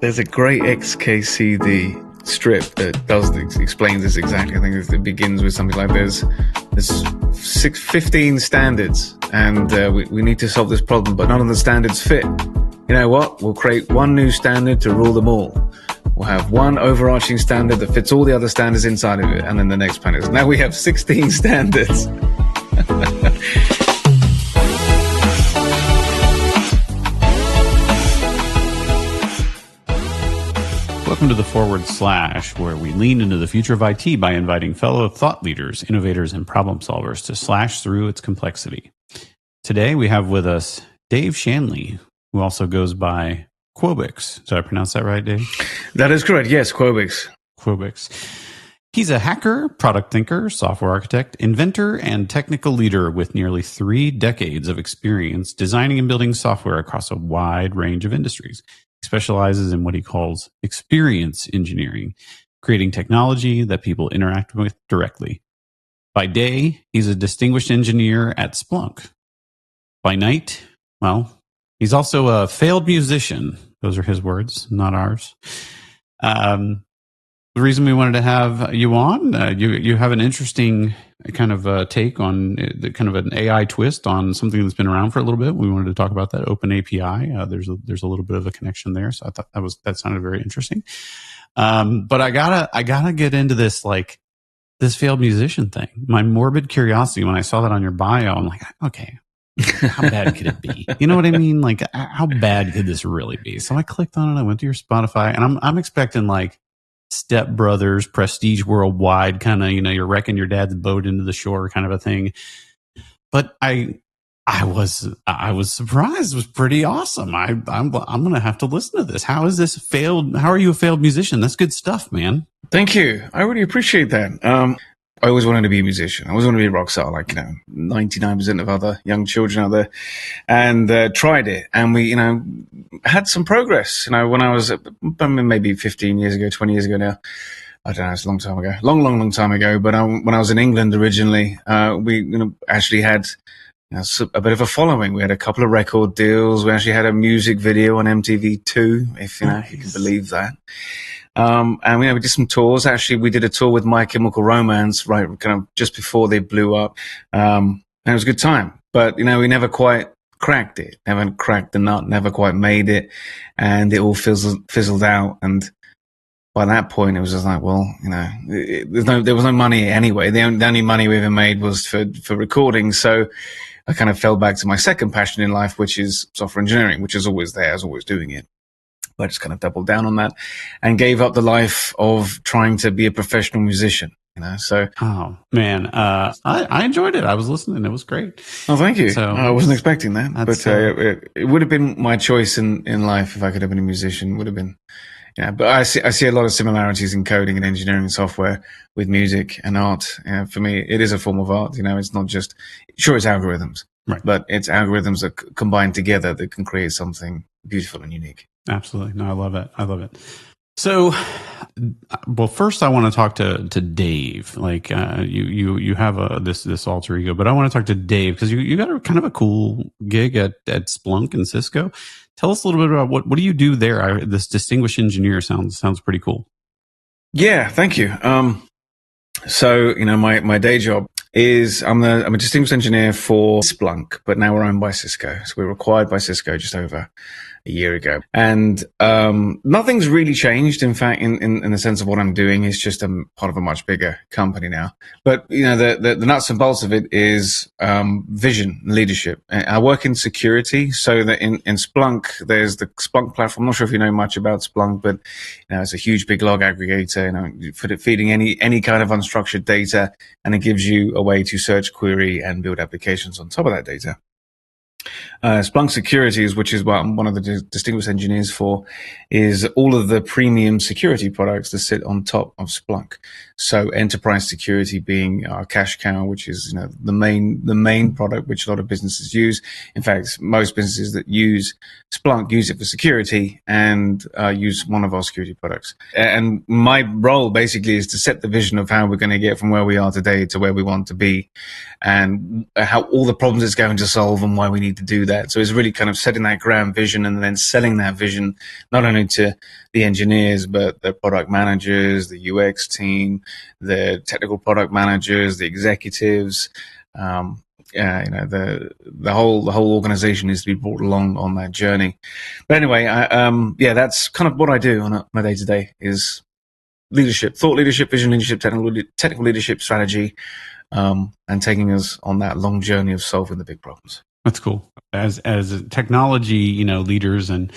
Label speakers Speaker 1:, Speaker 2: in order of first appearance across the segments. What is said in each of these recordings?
Speaker 1: There's a great XKCD strip that explains this exactly. I think it begins with something like there's 15 standards, and we need to solve this problem, but none of the standards fit. You know what? We'll create one new standard to rule them all. We'll have one overarching standard that fits all the other standards inside of it, and then the next panel. Now we have 16 standards.
Speaker 2: Welcome to the Forward Slash, where we lean into the future of IT by inviting fellow thought leaders, innovators, and problem solvers to slash through its complexity. Today, we have with us Dave Shanley, who also goes by quobix. Did I pronounce that right, Dave?
Speaker 1: That is correct. Yes, quobix.
Speaker 2: Quobix. He's a hacker, product thinker, software architect, inventor, and technical leader with nearly 3 decades of experience designing and building software across a wide range of industries. He specializes in what he calls experience engineering, creating technology that people interact with directly. By day, he's a distinguished engineer at Splunk. By night, well, he's also a failed musician. Those are his words, not ours. The reason we wanted to have you on, you have an interesting kind of take on the kind of an AI twist on something that's been around for a little bit. We wanted to talk about that OpenAPI. There's a little bit of a connection there, so I thought that sounded very interesting. But I gotta get into this this failed musician thing. My morbid curiosity when I saw that on your bio, I'm like, okay, how bad could it be? You know what I mean? Like, how bad could this really be? So I clicked on it. I went to your Spotify, and I'm expecting Step Brothers, Prestige Worldwide, kind of, you're wrecking your dad's boat into the shore kind of a thing. But I was surprised. It was pretty awesome. I'm going to have to listen to this. How is this failed? How are you a failed musician? That's good stuff, man.
Speaker 1: Thank you. I really appreciate that. I always wanted to be a musician. I always wanted to be a rock star, 99% of other young children out there, and tried it. And we, had some progress. When I was maybe 15 years ago, 20 years ago now, I don't know, it's a long time ago, long time ago. But when I was in England originally, we actually had a bit of a following. We had a couple of record deals. We actually had a music video on MTV2, if
Speaker 2: Nice.
Speaker 1: you can believe that. And we did some tours. Actually, we did a tour with My Chemical Romance, right, kind of just before they blew up. And it was a good time. But, we never quite cracked it, never cracked the nut, never quite made it. And it all fizzled out. And by that point, it was just like, well, there was no money anyway. The only money we ever made was for recording. So I kind of fell back to my second passion in life, which is software engineering, which is always there. I was always doing it. I just kind of doubled down on that and gave up the life of trying to be a professional musician, so.
Speaker 2: Oh, man. I enjoyed it. I was listening. It was great.
Speaker 1: Oh, thank you.
Speaker 2: So,
Speaker 1: I wasn't expecting that, but it would have been my choice in life if I could have been a musician, would have been. But I see a lot of similarities in coding and engineering and software with music and art. For me, it is a form of art. It's not just, sure, it's algorithms,
Speaker 2: right,
Speaker 1: but it's algorithms that combine together that can create something beautiful and unique.
Speaker 2: Absolutely. No, I love it. So, well, first I want to talk to Dave. You have this alter ego, but I want to talk to Dave because you got a kind of a cool gig at Splunk and Cisco. Tell us a little bit about what do you do there? This distinguished engineer sounds pretty cool.
Speaker 1: Yeah, thank you. So, my day job is I'm a distinguished engineer for Splunk, but now we're owned by Cisco. So we were acquired by Cisco just over a year ago. And nothing's really changed. In fact, in the sense of what I'm doing, is just a part of a much bigger company now. But, the nuts and bolts of it is vision, leadership. I work in security, so that in Splunk, there's the Splunk platform. I'm not sure if you know much about Splunk, but it's a huge big log aggregator, feeding any kind of unstructured data, and it gives you a way to search, query, and build applications on top of that data. Splunk Securities, which is what I'm one of the distinguished engineers for, is all of the premium security products that sit on top of Splunk. So enterprise security being our cash cow, which is the main product which a lot of businesses use. In fact, most businesses that use Splunk use it for security and use one of our security products. And my role basically is to set the vision of how we're going to get from where we are today to where we want to be, and how all the problems it's going to solve and why we need need to do that. So it's really kind of setting that grand vision and then selling that vision not only to the engineers, but the product managers, the UX team, the technical product managers, the executives. The whole organization needs to be brought along on that journey. But anyway, that's kind of what I do on my day to day is leadership, thought leadership, vision leadership, technical leadership, strategy, and taking us on that long journey of solving the big problems.
Speaker 2: That's cool. As technology, leaders, and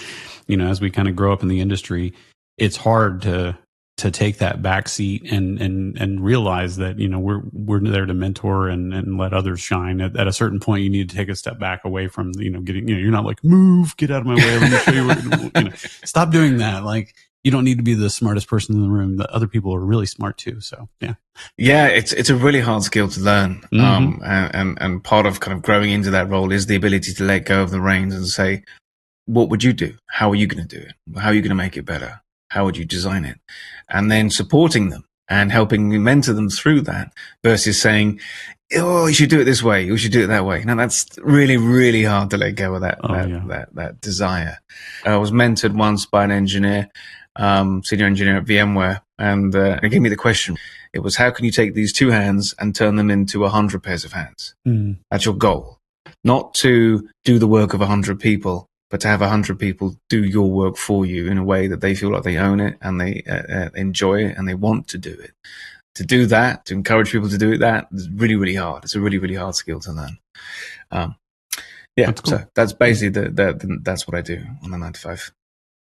Speaker 2: as we kind of grow up in the industry, it's hard to take that back seat and realize that we're there to mentor and let others shine. At a certain point, you need to take a step back away from getting you're not like, move, get out of my way, let me show you what, stop doing that. Like, you don't need to be the smartest person in the room. The other people are really smart too. So yeah,
Speaker 1: it's a really hard skill to learn. And part of kind of growing into that role is the ability to let go of the reins and say, what would you do? How are you going to do it? How are you going to make it better? How would you design it? And then supporting them and helping mentor them through that versus saying, oh, you should do it this way. You should do it that way. Now that's really, really hard to let go of that desire. I was mentored once by an engineer, senior engineer at VMware, and he gave me the question. It was, how can you take these 2 hands and turn them into 100 pairs of hands? That's your goal. Not to do the work of 100 people, but to have 100 people do your work for you in a way that they feel like they own it and they enjoy it and they want to do it. To do that, to encourage people to do it, that is really, really hard. It's a really, really hard skill to learn. That's cool. So that's basically that's what I do on the 9 to 5.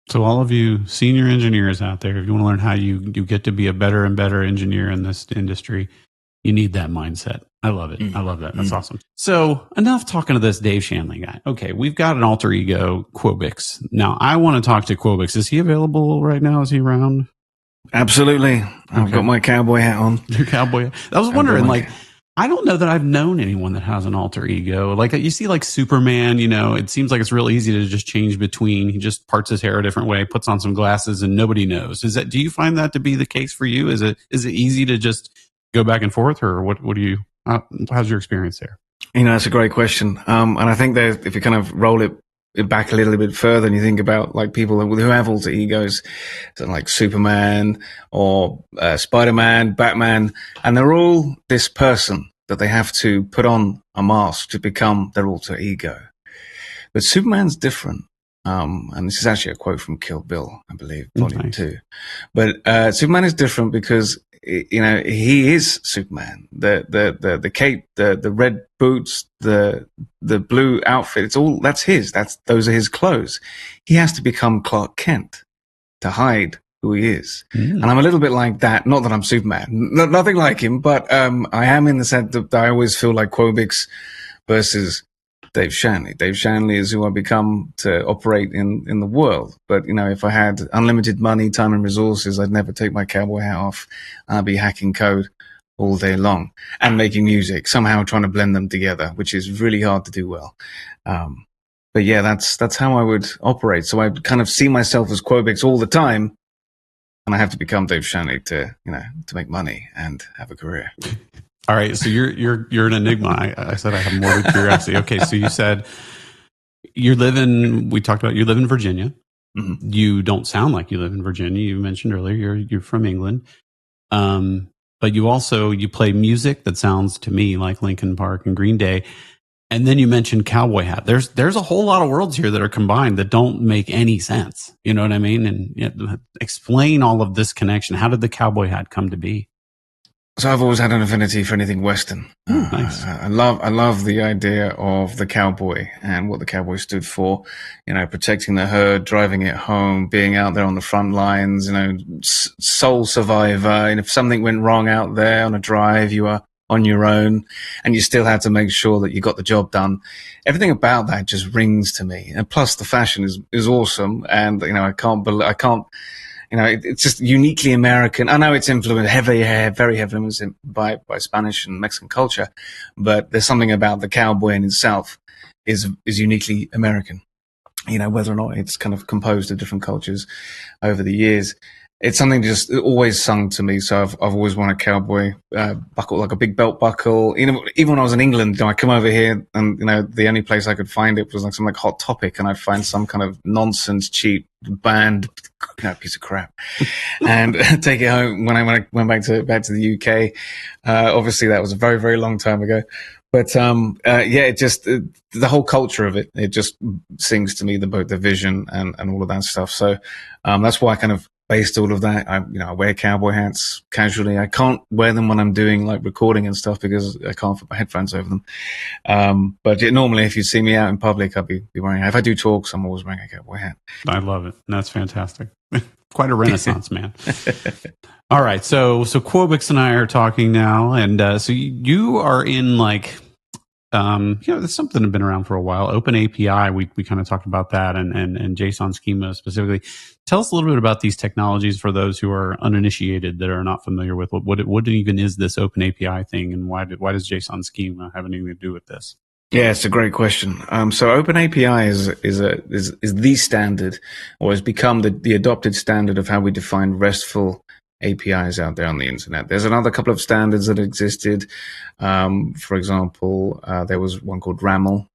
Speaker 2: So all of you senior engineers out there, if you want to learn how you get to be a better and better engineer in this industry, you need that mindset. I love it. I love that. That's awesome. So enough talking to this Dave Shanley guy. Okay, we've got an alter ego, quobix. Now I want to talk to quobix. Is he available right now? Is he around?
Speaker 1: Absolutely. I've got my cowboy hat on.
Speaker 2: Your cowboy hat. I was wondering, I don't know that I've known anyone that has an alter ego. Like, you see, like Superman, it seems like it's real easy to just change between. He just parts his hair a different way, puts on some glasses, and nobody knows. Do you find that to be the case for you? Is it easy to just go back and forth, or what do you, how's your experience there?
Speaker 1: That's a great question. And I think that if you kind of roll it back a little bit further and you think about like people who have alter egos, so like Superman or Spider-Man, Batman, and they're all this person that they have to put on a mask to become their alter ego. But Superman's different. And this is actually a quote from Kill Bill, I believe, Volume 2. But Superman is different because he is Superman. The cape, the red boots, the blue outfit, that's his. Those are his clothes. He has to become Clark Kent to hide who he is. And I'm a little bit like that. Not that I'm Superman, nothing like him, but I am in the sense that I always feel like quobix versus Dave Shanley. Dave Shanley is who I become to operate in the world. But, if I had unlimited money, time and resources, I'd never take my cowboy hat off. I'd be hacking code all day long and making music, somehow trying to blend them together, which is really hard to do well. But yeah, that's how I would operate. So I kind of see myself as quobix all the time. And I have to become Dave Shanley to make money and have a career.
Speaker 2: All right, so you're an enigma. I said I have more curiosity. Okay, so you said you live in Virginia. Mm-hmm. You don't sound like you live in Virginia. You mentioned earlier you're from England. But you play music that sounds to me like Linkin Park and Green Day. And then you mentioned cowboy hat. There's a whole lot of worlds here that are combined that don't make any sense. You know what I mean? And explain all of this connection. How did the cowboy hat come to be?
Speaker 1: So I've always had an affinity for anything Western.
Speaker 2: Nice.
Speaker 1: I love the idea of the cowboy and what the cowboy stood for. Protecting the herd, driving it home, being out there on the front lines. Sole survivor. And if something went wrong out there on a drive, you are on your own, and you still had to make sure that you got the job done. Everything about that just rings to me. And plus, the fashion is awesome. And it's just uniquely American. I know it's influenced very heavily influenced by Spanish and Mexican culture, but there's something about the cowboy in itself is uniquely American. Whether or not it's kind of composed of different cultures over the years. it's something just always sung to me. So I've always worn a cowboy buckle, like a big belt buckle. You know, even when I was in England, I come over here, and the only place I could find it was like some like Hot Topic, and I'd find some kind of nonsense, cheap band, piece of crap, and take it home. When I went back to the UK, obviously that was a very, very long time ago. But it just the whole culture of it just sings to me, both the vision and all of that stuff. So that's why I kind of based all of that. I wear cowboy hats casually. I can't wear them when I'm doing like recording and stuff because I can't put my headphones over them. But normally, if you see me out in public, I'll be wearing. If I do talks, I'm always wearing a cowboy hat.
Speaker 2: I love it. That's fantastic. Quite a renaissance, man. All right, so Quobix and I are talking now, and so you are in like. There's something that's been around for a while. OpenAPI, we kind of talked about that, and JSON schema specifically. Tell us a little bit about these technologies for those who are uninitiated, that are not familiar with what even is this OpenAPI thing, and why does JSON schema have anything to do with this?
Speaker 1: Yeah, it's a great question. So OpenAPI is the standard, or has become the adopted standard of how we define RESTful APIs out there on the internet. There's another couple of standards that existed. For example, there was one called RAML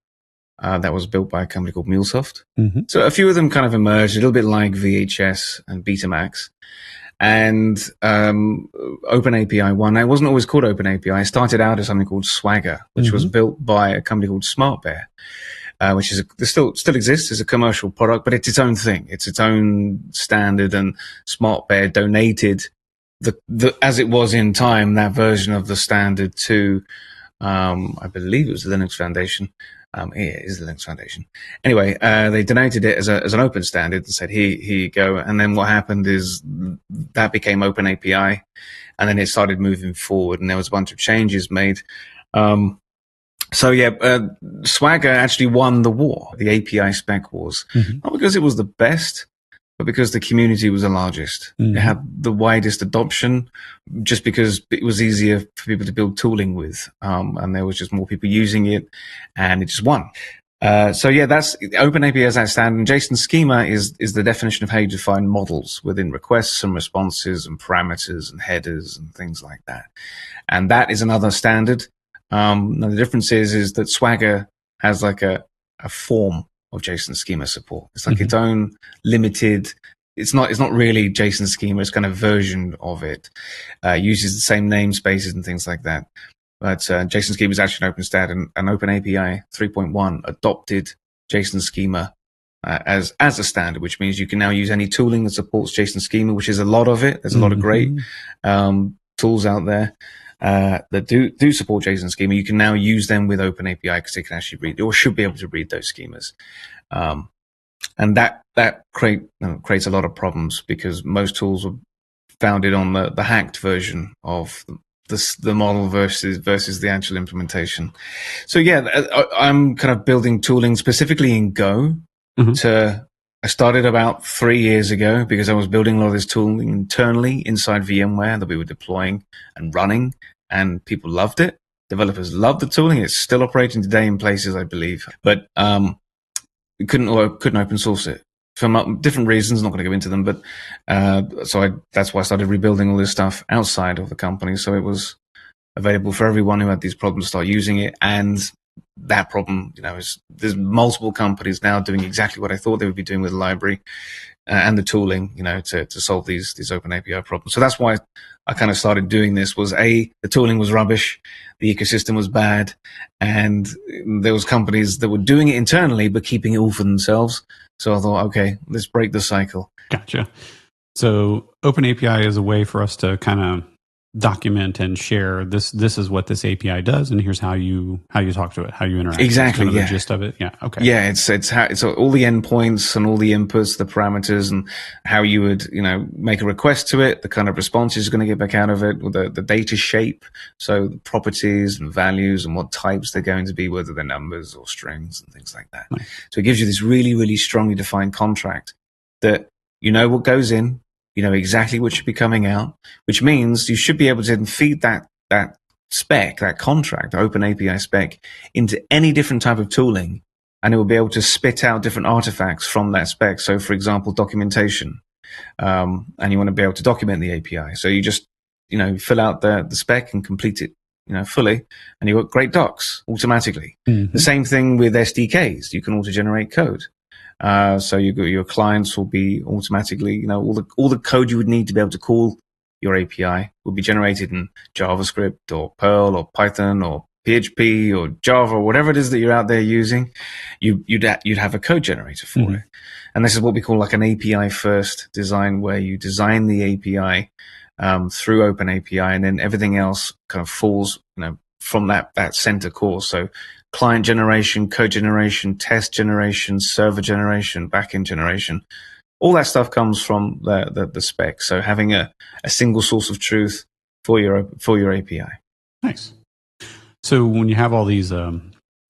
Speaker 1: that was built by a company called MuleSoft. Mm-hmm. So a few of them kind of emerged, a little bit like VHS and Betamax. And OpenAPI 1, it wasn't always called OpenAPI. It started out as something called Swagger, which was built by a company called SmartBear. Which still exists as a commercial product, but it's its own thing. It's its own standard, and SmartBear donated the as it was in time, that version of the standard to, I believe it was the Linux Foundation. It is the Linux Foundation. Anyway, they donated it as an open standard and said, here you go. And then what happened is that became OpenAPI, and then it started moving forward, and there was a bunch of changes made. Swagger actually won the war, the API spec wars, not because it was the best, but because the community was the largest. It had the widest adoption, just because it was easier for people to build tooling with, and there was just more people using it, and it just won. That's OpenAPI as that standard. And JSON schema is the definition of how you define models within requests and responses and parameters and headers and things like that. And that is another standard. Now the difference is that Swagger has like a form of JSON schema support. It's like its own limited. It's not really JSON schema. It's kind of version of it. Uses the same namespaces and things like that. But JSON schema is actually an open standard, and OpenAPI 3.1 adopted JSON schema as a standard, which means you can now use any tooling that supports JSON schema, which is a lot of it. There's a lot of great tools out there that do support JSON schema. You can now use them with OpenAPI because they can actually read, or should be able to read those schemas. And that creates a lot of problems, because most tools are founded on the hacked version of the model versus the actual implementation. So I'm kind of building tooling specifically in Go. I started about 3 years ago because I was building a lot of this tooling internally inside VMware that we were deploying and running, and people loved it. Developers loved the tooling. It's still operating today in places, I believe, but we couldn't open source it for different reasons. Not going to go into them, but that's why I started rebuilding all this stuff outside of the company, so it was available for everyone who had these problems to start using it. And that problem, there's multiple companies now doing exactly what I thought they would be doing with the library and the tooling, to solve these open API problems. So that's why I kind of started doing this. The tooling was rubbish, the ecosystem was bad, and there was companies that were doing it internally but keeping it all for themselves. So I thought, okay, let's break the cycle.
Speaker 2: Gotcha. So OpenAPI is a way for us to kind of document and share this is what this API does, and here's how you talk to it, how you interact.
Speaker 1: Exactly.
Speaker 2: Kind of the gist of it. Yeah. Okay.
Speaker 1: Yeah. It's all the endpoints and all the inputs, the parameters, and how you would, make a request to it, the kind of responses you're going to get back out of it, with the data shape. So the properties and values and what types they're going to be, whether they're numbers or strings and things like that. Nice. So it gives you this really, really strongly defined contract that what goes in, exactly what should be coming out, which means you should be able to then feed that spec, that contract, the OpenAPI spec, into any different type of tooling, and it will be able to spit out different artifacts from that spec. So, for example, documentation. and you want to be able to document the API. So you just, fill out the spec and complete it, fully, and you've got great docs automatically. The same thing with SDKs. You can auto generate code. So your clients will be automatically, all the code you would need to be able to call your API will be generated in JavaScript or Perl or Python or PHP or Java, or whatever it is that you're out there using. You'd have a code generator for it. And this is what we call like an API first design, where you design the API through OpenAPI, and then everything else kind of falls, from that center core. So client generation, code generation, test generation, server generation, backend generation, all that stuff comes from the spec. So having a single source of truth for your API.
Speaker 2: Nice. So when you have all these, a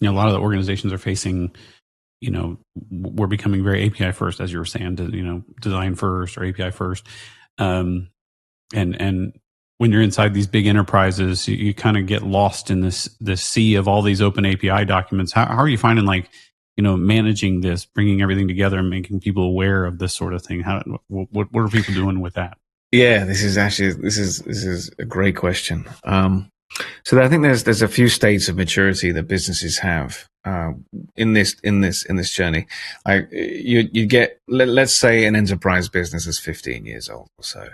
Speaker 2: lot of the organizations are facing, we're becoming very API first, as you were saying, design first or API first. And when you're inside these big enterprises, you kind of get lost in this sea of all these open API documents. How are you finding, managing this, bringing everything together and making people aware of this sort of thing? What are people doing with that?
Speaker 1: Yeah, this is a great question. So I think there's a few states of maturity that businesses have in this journey. Like you get, let's say an enterprise business is 15 years old or so.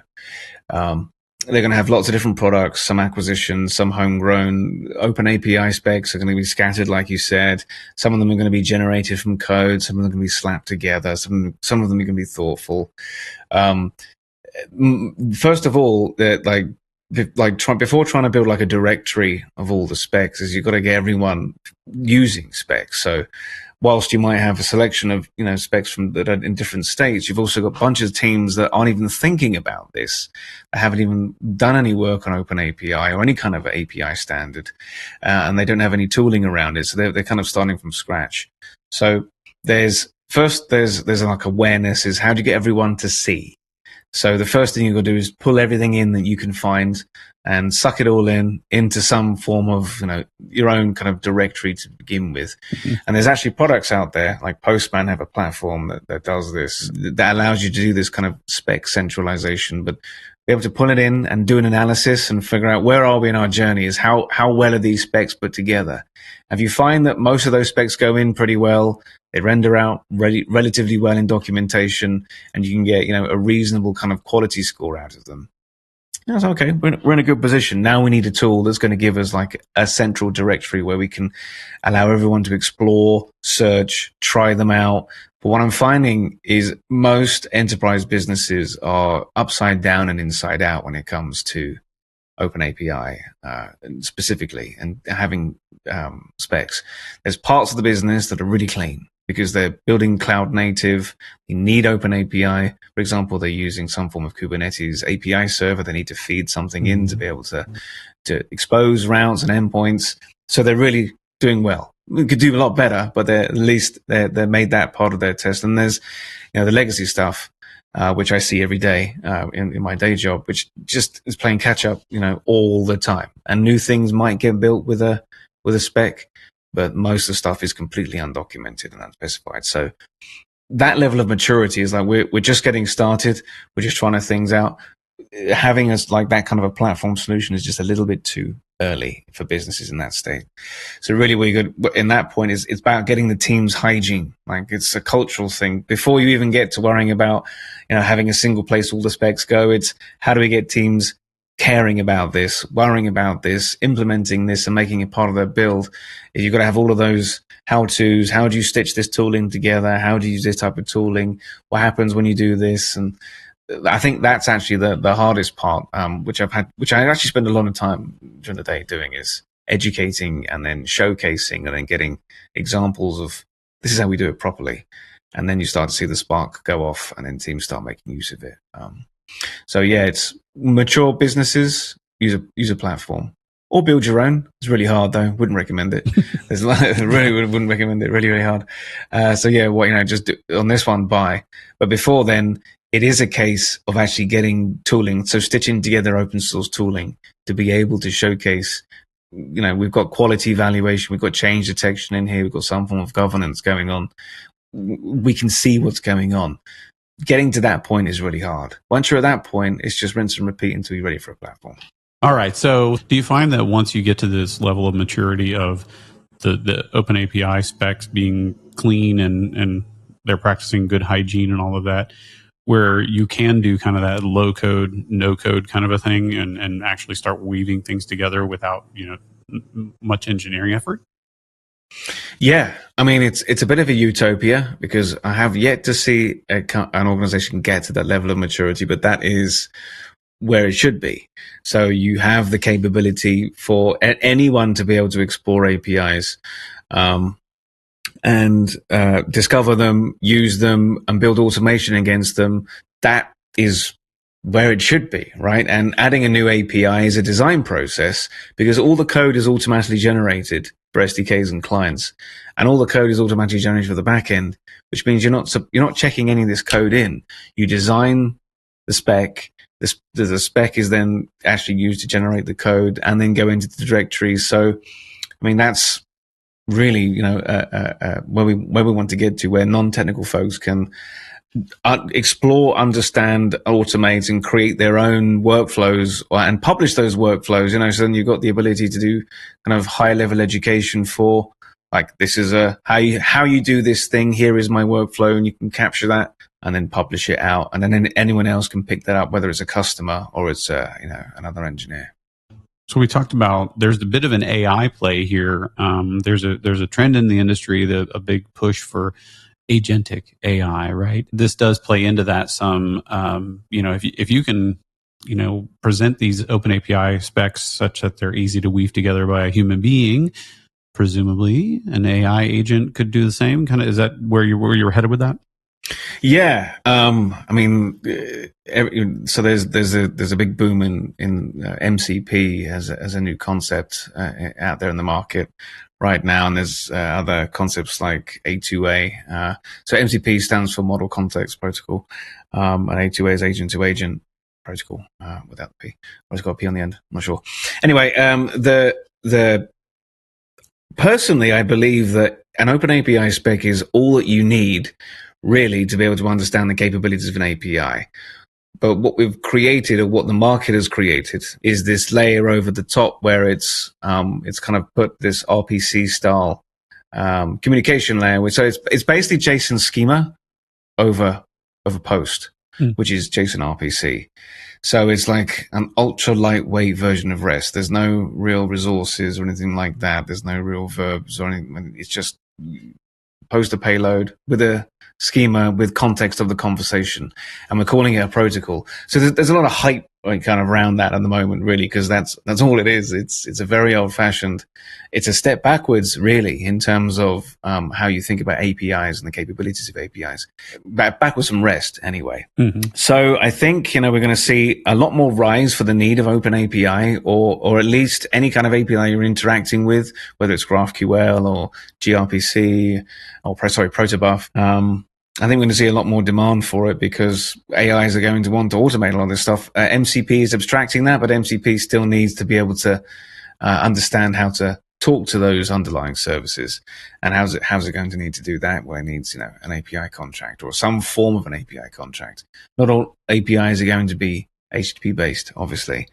Speaker 1: They're going to have lots of different products, some acquisitions, some homegrown. Open API specs are going to be scattered, like you said. Some of them are going to be generated from code. Some of them are going to be slapped together. Some of them are going to be thoughtful. First of all, before trying to build like a directory of all the specs, is you've got to get everyone using specs. So whilst you might have a selection of specs that are in different states, you've also got a bunch of teams that aren't even thinking about this, that haven't even done any work on OpenAPI or any kind of API standard, and they don't have any tooling around it. So they're kind of starting from scratch. So there's like awareness, is how do you get everyone to see? So the first thing you've got to do is pull everything in that you can find and suck it all into some form of, your own kind of directory to begin with. And there's actually products out there, like Postman have a platform that does this, that allows you to do this kind of spec centralization, but be able to pull it in and do an analysis and figure out where are we in our journey, is how well are these specs put together. If you find that most of those specs go in pretty well, they render out relatively well in documentation, and you can get, a reasonable kind of quality score out of them. That's okay. We're in a good position. Now we need a tool that's going to give us like a central directory where we can allow everyone to explore, search, try them out. But what I'm finding is most enterprise businesses are upside down and inside out when it comes to OpenAPI specifically, and having specs. There's parts of the business that are really clean because they're building cloud native. They need OpenAPI. For example, they're using some form of Kubernetes API server. They need to feed something in to be able to expose routes and endpoints. So they're really doing well. We could do a lot better, but at least they're made that part of their test. And there's the legacy stuff, which I see every day in my day job, which just is playing catch up, all the time. And new things might get built with a spec, but most of the stuff is completely undocumented and unspecified. So that level of maturity is like we're just getting started. We're just trying to things out. Having us like that kind of a platform solution is just a little bit too early for businesses in that state. So really what you got in that point is it's about getting the team's hygiene. Like it's a cultural thing. Before you even get to worrying about, having a single place all the specs go, it's how do we get teams caring about this, worrying about this, implementing this and making it part of their build. You've got to have all of those how-tos. How do you stitch this tooling together? How do you use this type of tooling? What happens when you do this? And I think that's actually the hardest part, which I actually spend a lot of time during the day doing, is educating and then showcasing and then getting examples of this is how we do it properly. And then you start to see the spark go off and then teams start making use of it. So yeah, it's mature businesses use a platform or build your own. It's really hard though. Wouldn't recommend it. Wouldn't recommend it. Really, really hard. So yeah, just do, on this one, buy. But before then, it is a case of actually getting tooling. So stitching together open source tooling to be able to showcase, we've got quality evaluation, we've got change detection in here, we've got some form of governance going on. We can see what's going on. getting to that point is really hard. Once you're at that point, it's just rinse and repeat until you're ready for a platform.
Speaker 2: All right. So do you find that once you get to this level of maturity of the OpenAPI specs being clean and they're practicing good hygiene and all of that, where you can do kind of that low code, no code kind of a thing and actually start weaving things together without, much engineering effort?
Speaker 1: Yeah, I mean, it's a bit of a utopia because I have yet to see an organization get to that level of maturity, but that is where it should be. So you have the capability for anyone to be able to explore APIs and discover them, use them, and build automation against them. That is where it should be, right? And adding a new API is a design process because all the code is automatically generated for SDKs and clients, and all the code is automatically generated for the backend, which means you're not checking any of this code in. You design the spec. The spec is then actually used to generate the code and then go into the directories. So, I mean, that's really where we want to get to, where non-technical folks can explore, understand, automate, and create their own workflows and publish those workflows. So then you've got the ability to do kind of high level education for, like, this is how you do this thing. Here is my workflow, and you can capture that and then publish it out, and then anyone else can pick that up, whether it's a customer or it's another engineer.
Speaker 2: So we talked about there's a bit of an AI play here. There's a trend in the industry, a big push for agentic AI, right? This does play into that some. If you can, present these OpenAPI specs such that they're easy to weave together by a human being, presumably an AI agent could do the same. Kind of, is that where you're headed with that?
Speaker 1: Yeah, I mean, so there's a big boom in MCP as a new concept out there in the market right now, and there's other concepts like A2A. So MCP stands for Model Context Protocol, and A2A is Agent to Agent Protocol without the P. Or it's got a P on the end. I'm not sure. Anyway, personally, I believe that an OpenAPI spec is all that you need, really, to be able to understand the capabilities of an API. But what we've created, or what the market has created, is this layer over the top where it's kind of put this RPC style communication layer. So it's basically JSON schema over Post, which is JSON RPC. So it's like an ultra lightweight version of REST. There's no real resources or anything like that. There's no real verbs or anything. It's just post a payload with a schema with context of the conversation, and we're calling it a protocol. So there's a lot of hype kind of around that at the moment, really, because that's all it is. It's a very old fashioned. It's a step backwards, really, in terms of how you think about APIs and the capabilities of APIs. Backwards from REST, anyway. Mm-hmm. So I think we're going to see a lot more rise for the need of OpenAPI, or at least any kind of API you're interacting with, whether it's GraphQL or gRPC or Protobuf. I think we're going to see a lot more demand for it because AIs are going to want to automate a lot of this stuff. MCP is abstracting that, but MCP still needs to be able to understand how to talk to those underlying services. And how's it going to need to do that? Well, it needs an API contract or some form of an API contract. Not all APIs are going to be HTTP based, obviously.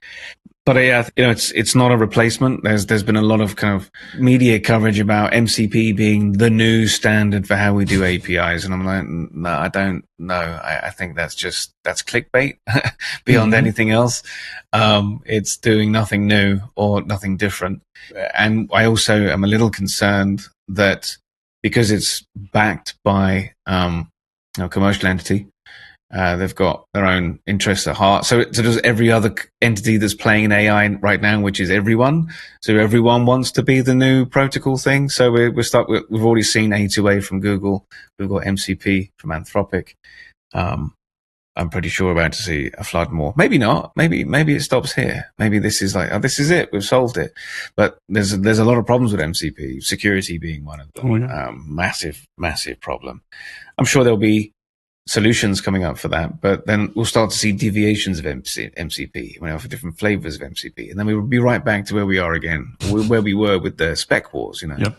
Speaker 1: But it's not a replacement. There's been a lot of kind of media coverage about MCP being the new standard for how we do APIs, and I'm like, no, I don't know. I think that's clickbait beyond anything else. It's doing nothing new or nothing different, and I also am a little concerned that because it's backed by a commercial entity. They've got their own interests at heart. So does every other entity that's playing in AI right now, which is everyone. So everyone wants to be the new protocol thing. So we've already seen A2A from Google. We've got MCP from Anthropic. I'm pretty sure we're about to see a flood more. Maybe not. Maybe it stops here. Maybe this is like, this is it. We've solved it. But there's a lot of problems with MCP, security being one of them. Oh, yeah. Massive problem. I'm sure there'll be solutions coming up for that, but then we'll start to see deviations of MCP, for different flavors of MCP, and then we will be right back to where we are again, where we were with the spec wars,
Speaker 2: Yep.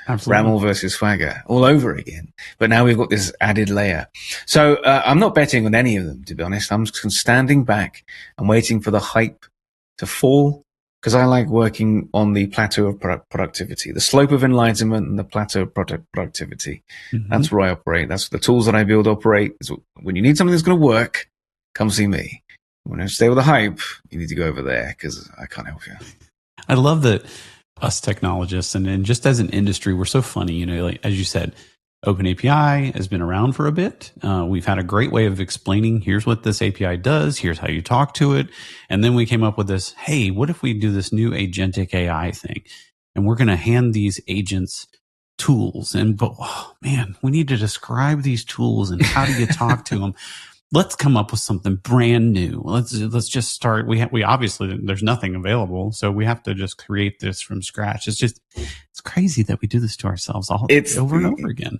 Speaker 2: Absolutely.
Speaker 1: RAML versus Swagger all over again. But now we've got this added layer. So I'm not betting on any of them, to be honest. I'm just standing back and waiting for the hype to fall, because I like working on the plateau of productivity, the slope of enlightenment and the plateau of productivity. Mm-hmm. That's where I operate. That's the tools that I build operate. When you need something that's going to work, come see me. When I stay with the hype, you need to go over there, because I can't help you.
Speaker 2: I love that us technologists and just as an industry, we're so funny. Like, as you said, OpenAPI has been around for a bit. We've had a great way of explaining, here's what this API does, here's how you talk to it. And then we came up with this, hey, what if we do this new agentic AI thing? And we're going to hand these agents tools. But man, we need to describe these tools and how do you talk to them? Let's come up with something brand new. Let's just start. We obviously, there's nothing available, so we have to just create this from scratch. It's crazy that we do this to ourselves over and over again.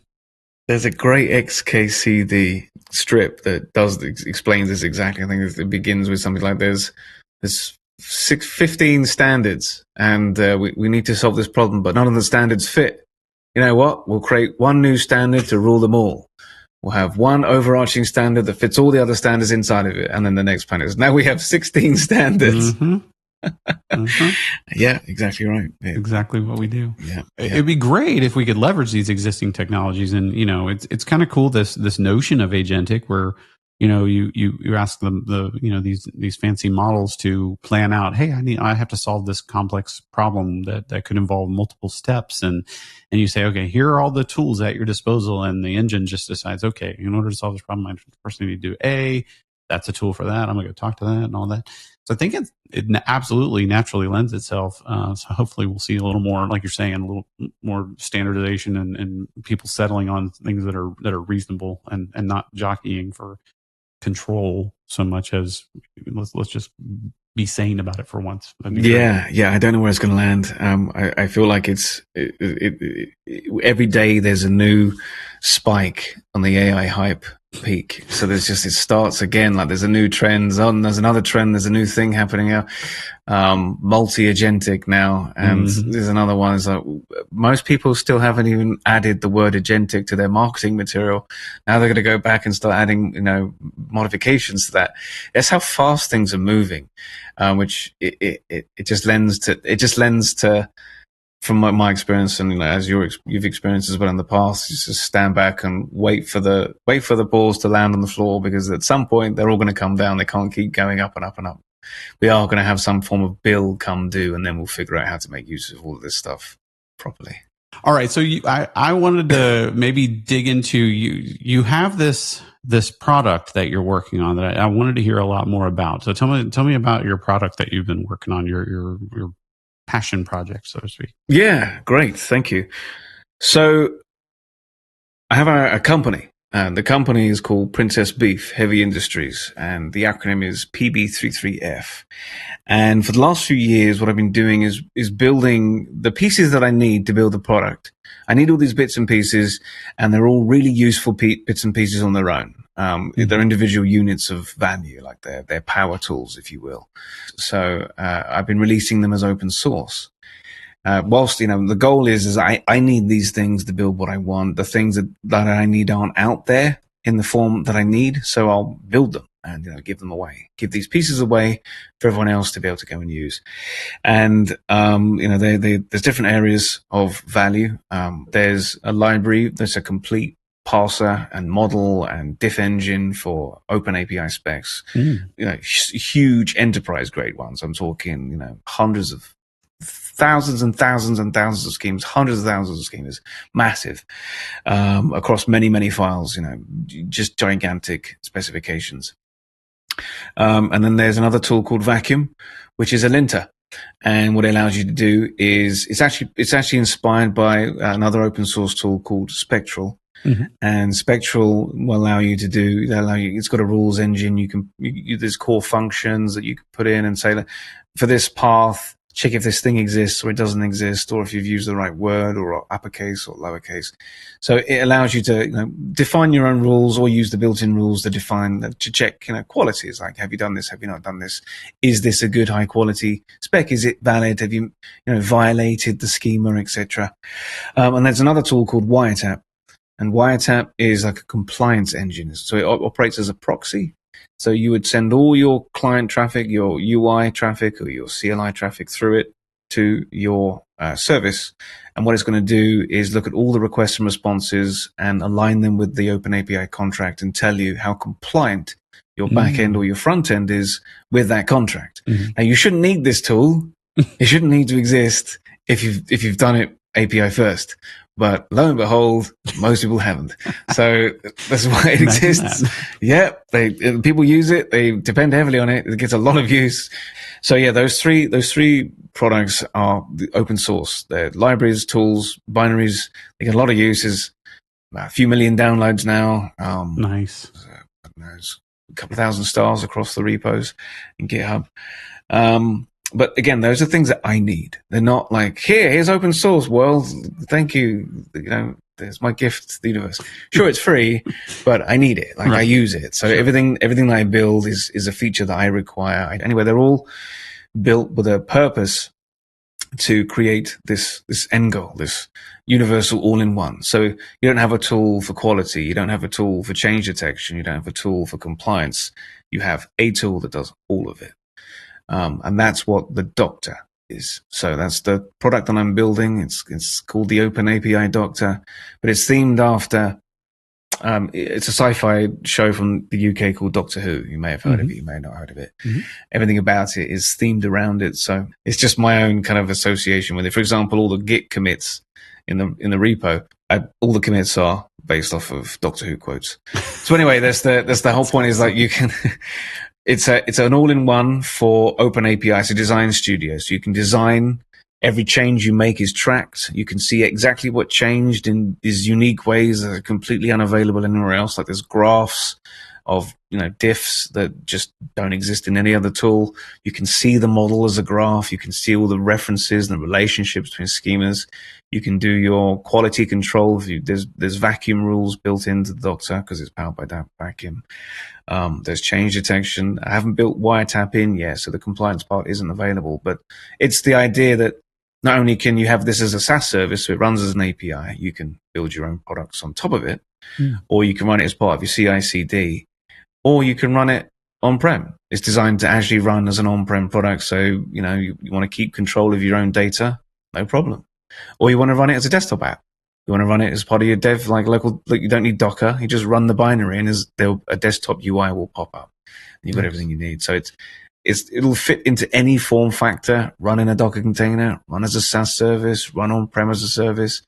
Speaker 1: There's a great XKCD strip that explains this exactly. I think it begins with something like there's 15 standards, and we need to solve this problem, but none of the standards fit. You know what? We'll create one new standard to rule them all. We'll have one overarching standard that fits all the other standards inside of it, and then the next plan is now we have 16 standards.
Speaker 2: Mm-hmm. Mm-hmm.
Speaker 1: Yeah, exactly right. Yeah.
Speaker 2: Exactly what we do.
Speaker 1: Yeah.
Speaker 2: It'd be great if we could leverage these existing technologies, and it's kind of cool this notion of agentic, where you ask them these fancy models to plan out, hey, I have to solve this complex problem that could involve multiple steps, and you say, okay, here are all the tools at your disposal, and the engine just decides, okay, in order to solve this problem, I first need to do A. That's a tool for that. I'm going to go talk to that and all that. So I think it absolutely naturally lends itself. So hopefully we'll see a little more, like you're saying, a little more standardization and people settling on things that are reasonable and not jockeying for control so much as let's just be sane about it for once.
Speaker 1: Yeah. I don't know where it's going to land. I feel like every day there's a new spike on the AI hype peak. So it starts again, like there's a new trend. There's another trend. There's a new thing happening now. Multi-agentic now. And there's another one. It's like most people still haven't even added the word agentic to their marketing material. Now they're going to go back and start adding, modifications to that. That's how fast things are moving. Which it just lends to, from my experience, and as you've experienced as well in the past, you just stand back and wait for the balls to land on the floor, because at some point they're all going to come down. They can't keep going up and up and up. We are going to have some form of bill come due, and then we'll figure out how to make use of all of this stuff properly.
Speaker 2: All right. So I wanted to maybe dig into you have this product that you're working on that I wanted to hear a lot more about. So tell me about your product that you've been working on, your passion project, so to speak.
Speaker 1: Yeah, great. Thank you. So I have a company. The company is called Princess Beef Heavy Industries, and the acronym is PB33F. And for the last few years, what I've been doing is building the pieces that I need to build the product. I need all these bits and pieces, and they're all really useful bits and pieces on their own. They're individual units of value, like they're power tools, if you will. So I've been releasing them as open source. Whilst, the goal is I need these things to build what I want. The things that I need aren't out there in the form that I need, so I'll build them and give them away. Give these pieces away for everyone else to be able to go and use. And there's different areas of value. There's a library that's a complete parser and model and diff engine for OpenAPI specs. Huge enterprise grade ones. I'm talking, hundreds of thousands and thousands and thousands of schemes, hundreds of thousands of schemas, massive, across many, many files, just gigantic specifications. And then there's another tool called Vacuum, which is a linter. And what it allows you to do is it's actually inspired by another open source tool called Spectral. And Spectral will allow you to do, it's got a rules engine. There's core functions that you can put in and say that for this path, check if this thing exists or it doesn't exist, or if you've used the right word or uppercase or lowercase. So it allows you to define your own rules or use the built-in rules to check quality. It's like, have you done this? Have you not done this? Is this a good high quality spec? Is it valid? Have you violated the schema, etc.? And there's another tool called Wiretap, and Wiretap is like a compliance engine. So it operates as a proxy. So you would send all your client traffic, your UI traffic, or your CLI traffic through it to your service. And what it's going to do is look at all the requests and responses and align them with the OpenAPI contract and tell you how compliant your back end or your front end is with that contract. Now, you shouldn't need this tool. It shouldn't need to exist if you've done it API first. But lo and behold, most people haven't. So that's why it exists. Yeah, people use it. They depend heavily on it. It gets a lot of use. So yeah, those three products are the open source. They're libraries, tools, binaries. They get a lot of uses. A few million downloads now.
Speaker 2: Nice.
Speaker 1: There's a couple of thousand stars across the repos in GitHub. But again, those are things that I need. They're not like, here's open source. Well, thank you. There's my gift to the universe. Sure, it's free, but I need it. Like, right. I use it. So everything that I build is a feature that I require. Anyway, they're all built with a purpose to create this end goal, this universal all-in-one. So you don't have a tool for quality. You don't have a tool for change detection. You don't have a tool for compliance. You have a tool that does all of it. And that's what the Doctor is. So that's the product that I'm building. It's called the OpenAPI Doctor, but it's themed after, it's a sci-fi show from the UK called Doctor Who. You may have heard of it. You may not have heard of it. Everything about it is themed around it. So it's just my own kind of association with it. For example, all the Git commits in the repo, all the commits are based off of Doctor Who quotes. So anyway, that's the whole point is like you can, It's an all-in-one for OpenAPI. It's a design studio. So you can design, every change you make is tracked. You can see exactly what changed in these unique ways that are completely unavailable anywhere else. Like there's graphs of, diffs that just don't exist in any other tool. You can see the model as a graph. You can see all the references and the relationships between schemas. You can do your quality control. There's vacuum rules built into the Doctor because it's powered by that vacuum. There's change detection. I haven't built Wiretap in yet, so the compliance part isn't available. But it's the idea that not only can you have this as a SaaS service, so it runs as an API, you can build your own products on top of it, or you can run it as part of your CI/CD, or you can run it on-prem. It's designed to actually run as an on-prem product, so you want to keep control of your own data, no problem. Or you want to run it as a desktop app. You want to run it as part of your dev, you don't need Docker. You just run the binary and a desktop UI will pop up. And you've got everything you need. So it'll fit into any form factor, run in a Docker container, run as a SaaS service, run on-prem as a service,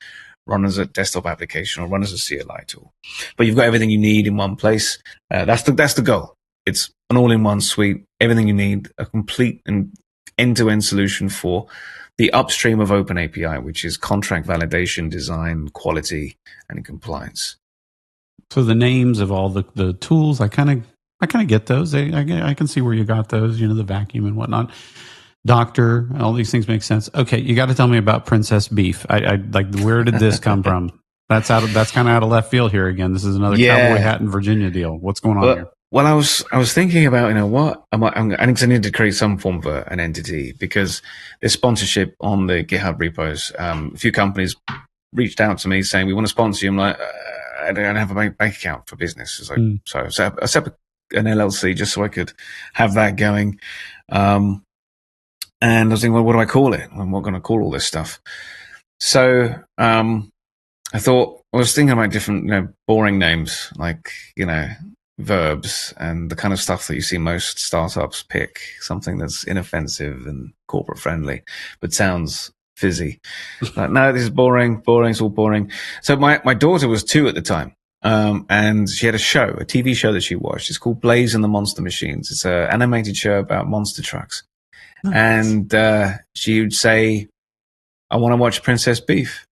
Speaker 1: run as a desktop application, or run as a CLI tool. But you've got everything you need in one place. That's the goal. It's an all-in-one suite, everything you need, a complete and end-to-end solution for the upstream of OpenAPI, which is contract validation, design, quality, and compliance.
Speaker 2: So the names of all the tools, I kind of get those. I can see where you got those. The vacuum and whatnot. Doctor, all these things make sense. Okay, you got to tell me about Princess Beef. I like, where did this come from? That's kind of out of left field here again. This is another cowboy hat in Virginia deal. What's going on here?
Speaker 1: Well, I was thinking about, what I need to create some form of an entity because there's sponsorship on the GitHub repos. A few companies reached out to me saying, we want to sponsor you. I'm like, I don't have a bank account for business. It's like, so I set up an LLC just so I could have that going. And I was thinking, well, what do I call it? I'm not going to call all this stuff. So, I was thinking about different, boring names, like, verbs and the kind of stuff that you see most startups pick, something that's inoffensive and corporate friendly, but sounds fizzy. Like, no, this is boring, it's all boring. So my daughter was 2 at the time. And she had a TV show that she watched. It's called Blaze and the Monster Machines. It's an animated show about monster trucks. Nice. And, she would say, I want to watch Princess Beef.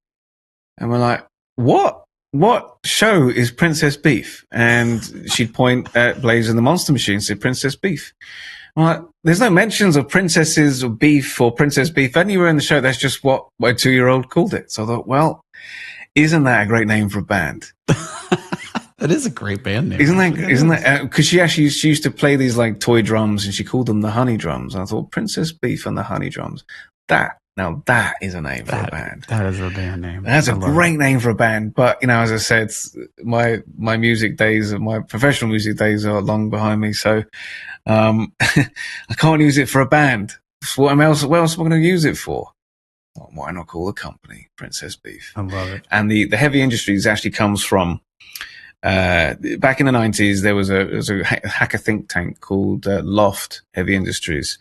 Speaker 1: And we're like, what? what show is Princess Beef? And she'd point at Blaze and the Monster Machine and say, Princess Beef. I'm like, there's no mentions of princesses or beef or Princess Beef anywhere in the show. That's just what my 2-year-old called it. So I thought, well, isn't that a great name for a band?
Speaker 2: That is a great band name.
Speaker 1: Isn't that? Because she used to play these like toy drums, and she called them the Honey Drums. And I thought, Princess Beef and the Honey Drums. That is a name for a band.
Speaker 2: That is a band name.
Speaker 1: That's a great name for a band. But as I said, my music days, my professional music days are long behind me. So I can't use it for a band. What else am I going to use it for? Well, why not call the company Princess Beef?
Speaker 2: I love it.
Speaker 1: And the heavy industries actually comes from back in the 90s. There was a hacker think tank called Loft Heavy Industries,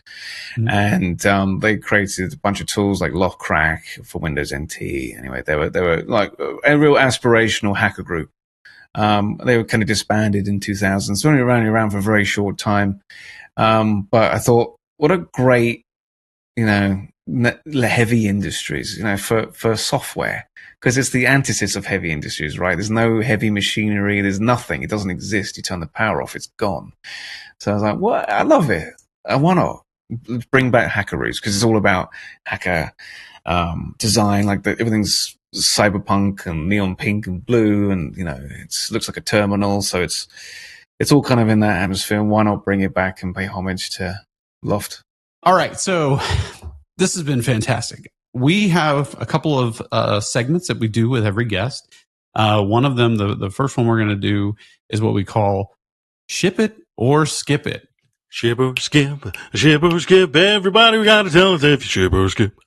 Speaker 1: and they created a bunch of tools like Loft Crack for Windows NT. Anyway, they were like a real aspirational hacker group. They were kind of disbanded in 2000, so only around for a very short time. But I thought, what a great, heavy industries, for software, because it's the antithesis of heavy industries, right? There's no heavy machinery. There's nothing. It doesn't exist. You turn the power off, it's gone. So I was like, what? I love it. I want to bring back hacker roots, because it's all about hacker design. Like everything's cyberpunk and neon pink and blue, and it looks like a terminal. So it's all kind of in that atmosphere. Why not bring it back and pay homage to Loft?
Speaker 2: All right, so this has been fantastic. We have a couple of segments that we do with every guest. One of them, the first one we're going to do, is what we call Ship It or Skip It.
Speaker 3: Ship or skip, everybody, we got to tell us if you ship or skip.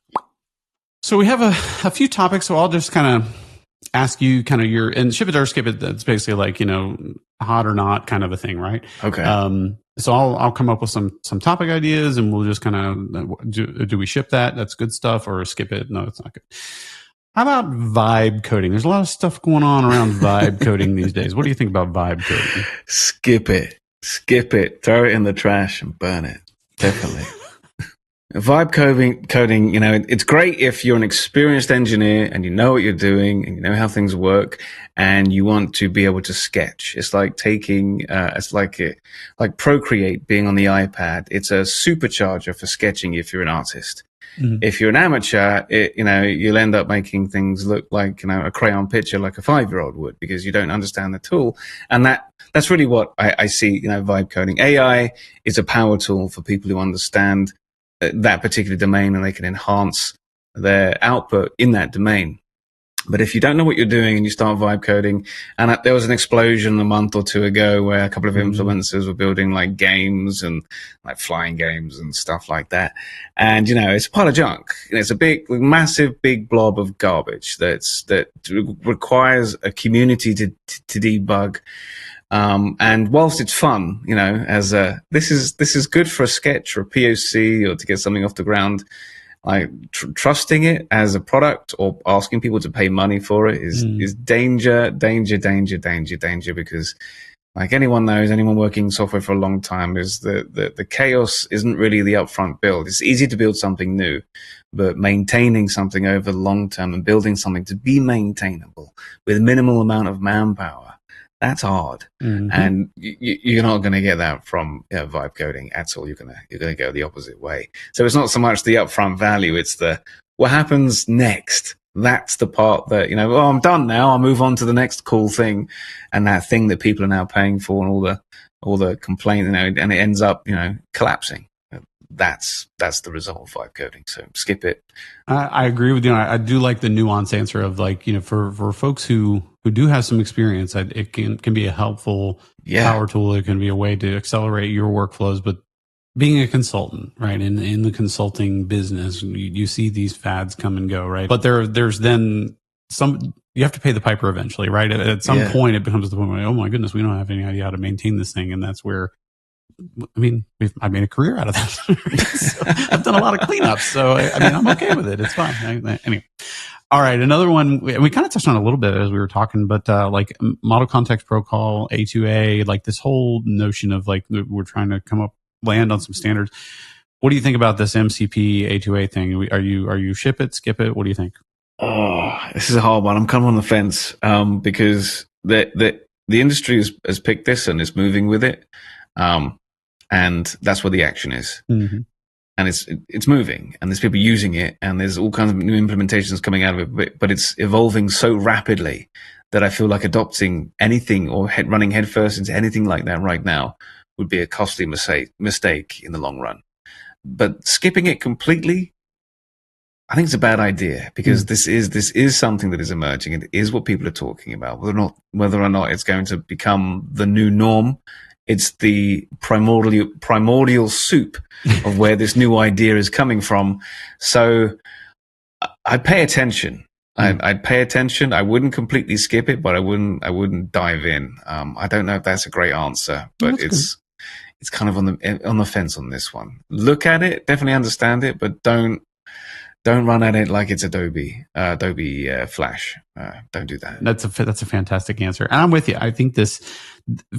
Speaker 2: So we have a few topics, so I'll just kind of ask you kind of and Ship It or Skip It, that's basically like, hot or not kind of a thing, right?
Speaker 1: Okay.
Speaker 2: So I'll come up with some topic ideas, and we'll just kind of do we ship that? That's good stuff, or skip it? No, it's not good. How about vibe coding? There's a lot of stuff going on around vibe coding these days. What do you think about vibe coding?
Speaker 1: Skip it, throw it in the trash and burn it. Definitely. Vibe coding, it's great if you're an experienced engineer and you know what you're doing and you know how things work and you want to be able to sketch. It's like taking, like Procreate being on the iPad. It's a supercharger for sketching if you're an artist. Mm-hmm. If you're an amateur, you'll end up making things look like, a crayon picture like a 5-year-old would, because you don't understand the tool. And that's really what I see, vibe coding. AI is a power tool for people who understand that particular domain, and they can enhance their output in that domain. But if you don't know what you're doing and you start vibe coding, and there was an explosion a month or two ago where a couple of influencers were building like games and like flying games and stuff like that. And, it's a pile of junk. It's a massive blob of garbage that requires a community to debug. And whilst it's fun, this is good for a sketch or a POC or to get something off the ground, like trusting it as a product or asking people to pay money for it is danger, because like anyone working software for a long time, is the chaos isn't really the upfront build. It's easy to build something new, but maintaining something over the long term and building something to be maintainable with minimal amount of manpower, that's hard. Mm-hmm. And you're not going to get that from vibe coding at all. You're going to go the opposite way. So it's not so much the upfront value, it's what happens next. That's the part that, I'm done now, I'll move on to the next cool thing. And that thing that people are now paying for, and all the complaint, and it ends up, collapsing. That's the result of vibe coding. So skip it.
Speaker 2: I agree with you. I do like the nuanced answer of like, for folks who do have some experience, it can be a helpful power tool. It can be a way to accelerate your workflows. But being a consultant, right, in the consulting business, you see these fads come and go, right? But there's then you have to pay the piper eventually, right? At some point, it becomes the point where, oh my goodness, we don't have any idea how to maintain this thing, and that's where. I made a career out of that. So I've done a lot of cleanups, so I'm okay with it. It's fine. Anyway, all right. Another one we kind of touched on a little bit as we were talking, but like model context protocol, A2A, like this whole notion of like we're trying to land on some standards. What do you think about this MCP A2A thing? Are you ship it, skip it? What do you think?
Speaker 1: Oh, this is a hard one. I'm kind of on the fence because the industry has picked this and is moving with it, and that's where the action is.
Speaker 2: Mm-hmm.
Speaker 1: And it's moving, and there's people using it, and there's all kinds of new implementations coming out of it. But it's evolving so rapidly that I feel like adopting anything or running headfirst into anything like that right now would be a costly mistake in the long run. But skipping it completely, I think it's a bad idea because this is something that is emerging. It is what people are talking about. Whether or not it's going to become the new norm, it's the primordial soup of where this new idea is coming from. So I'd pay attention. I'd pay attention. I wouldn't completely skip it, but I wouldn't dive in. I don't know if that's a great answer, but it's kind of on the fence on this one. Look at it, definitely understand it, but don't run at it like it's Adobe Flash. Don't do that.
Speaker 2: That's a fantastic answer, and I'm with you. I think this,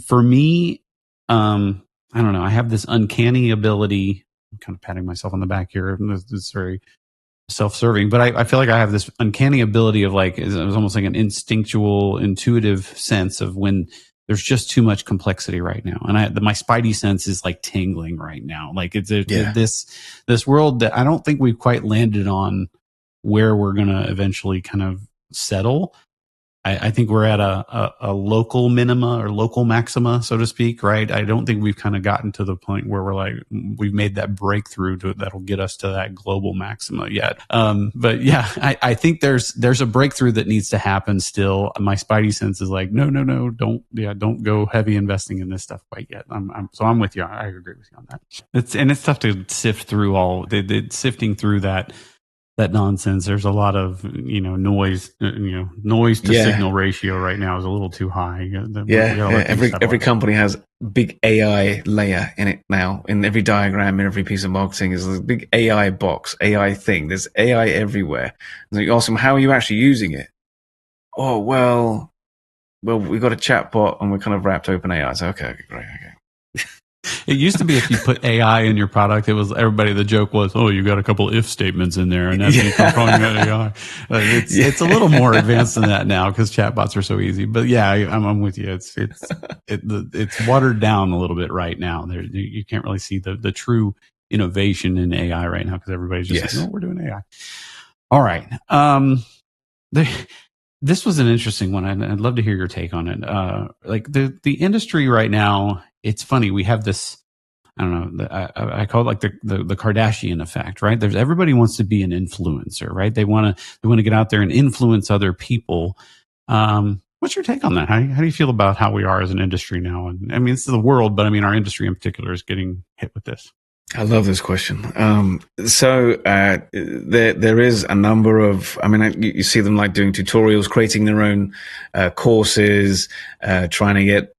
Speaker 2: for me, I don't know. I have this uncanny ability. I'm kind of patting myself on the back here. It's very self-serving, but I feel like I have this uncanny ability of like, it was almost like an instinctual, intuitive sense of when there's just too much complexity right now. And my spidey sense is like tingling right now. Like it's this world that I don't think we've quite landed on where we're going to eventually kind of settle. I think we're at a local minima or local maxima, so to speak, right? I don't think we've kind of gotten to the point where we're like, we've made that breakthrough that'll get us to that global maxima yet. But yeah, I think there's a breakthrough that needs to happen still. My spidey sense is like, no, don't go heavy investing in this stuff quite yet. So I'm with you. I agree with you on that. It's tough to sift through sifting through that nonsense. There's a lot of noise to signal ratio right now is a little too high.
Speaker 1: Every company has big AI layer in it now. In every diagram, in every piece of marketing is a big AI box, AI thing. There's AI everywhere. And you ask them, how are you actually using it? Oh, well, we've got a chat bot and we're kind of wrapped OpenAI. So okay, great, okay.
Speaker 2: It used to be if you put AI in your product, it was the joke was, oh, you got a couple if statements in there, and that's calling that AI. It's a little more advanced than that now because chatbots are so easy. But yeah, I'm with you. It's watered down a little bit right now. You can't really see the true innovation in AI right now because everybody's just like, no, we're doing AI. All right. This was an interesting one. I'd love to hear your take on it. Like the industry right now, it's funny. We have this, I don't know, I call it like the Kardashian effect, right? Everybody wants to be an influencer, right? They want to get out there and influence other people. What's your take on that? How do you feel about how we are as an industry now? And I mean, it's the world, but I mean, our industry in particular is getting hit with this.
Speaker 1: I love this question. There is a number of, I mean, you see them like doing tutorials, creating their own courses, trying to get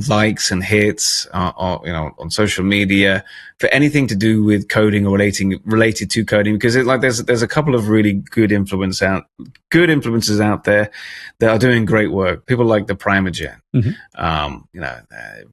Speaker 1: likes and hits, on social media for anything to do with coding or related to coding. Because there's a couple of really good influencers out there that are doing great work. People like the Primagen,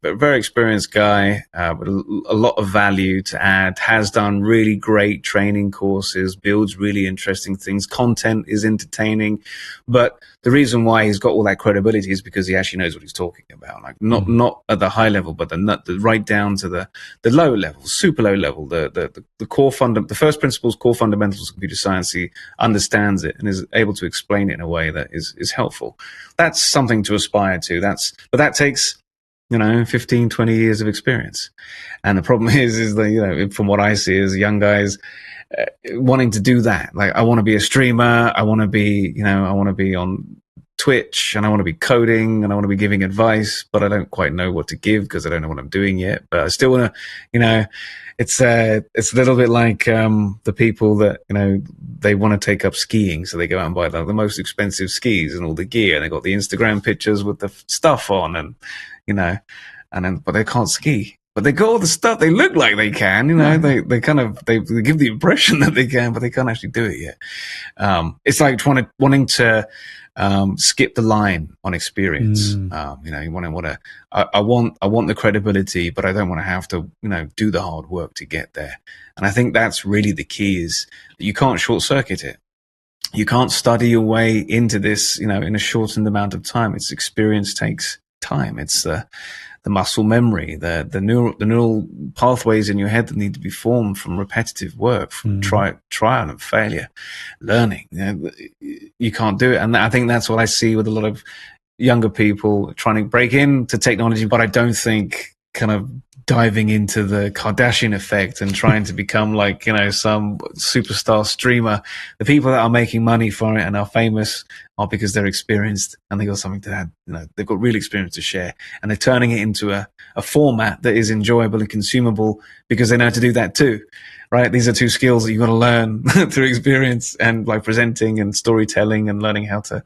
Speaker 1: but very experienced guy, with a lot of value to add, has done really great training courses, builds really interesting things. Content is entertaining, but the reason why he's got all that credibility is because he actually knows what he's talking about. Like not at the high level, but the right down to the low level, super low level, the core the first principles, core fundamentals of computer science. He understands it and is able to explain it in a way that is helpful. That's something to aspire to. But that takes 15, 20 years of experience. And the problem is that, from what I see as young guys, wanting to do that. Like, I want to be a streamer. I want to be on Twitch, and I want to be coding, and I want to be giving advice, but I don't quite know what to give because I don't know what I'm doing yet. But I still want to, it's a little bit like the people that they want to take up skiing, so they go out and buy the most expensive skis and all the gear, and they got the Instagram pictures with the stuff on, and but they can't ski. But they got all the stuff. They look like they can, they give the impression that they can, but they can't actually do it yet. It's like wanting to skip the line on experience. I want the credibility, but I don't want to have to, do the hard work to get there. And I think that's really the key, is that you can't short circuit it. you can't study your way into this, in a shortened amount of time. It's experience takes time. It's the muscle memory, the neural pathways in your head that need to be formed from repetitive work, from trial and failure, learning. You can't do it. And I think that's what I see with a lot of younger people trying to break into technology, but I don't think kind of diving into the Kardashian effect and trying to become like, some superstar streamer. The people that are making money for it and are famous are because they're experienced and they got something to add. They've got real experience to share, and they're turning it into a format that is enjoyable and consumable because they know how to do that too. Right? These are two skills that you've got to learn through experience and by presenting and storytelling and learning how to,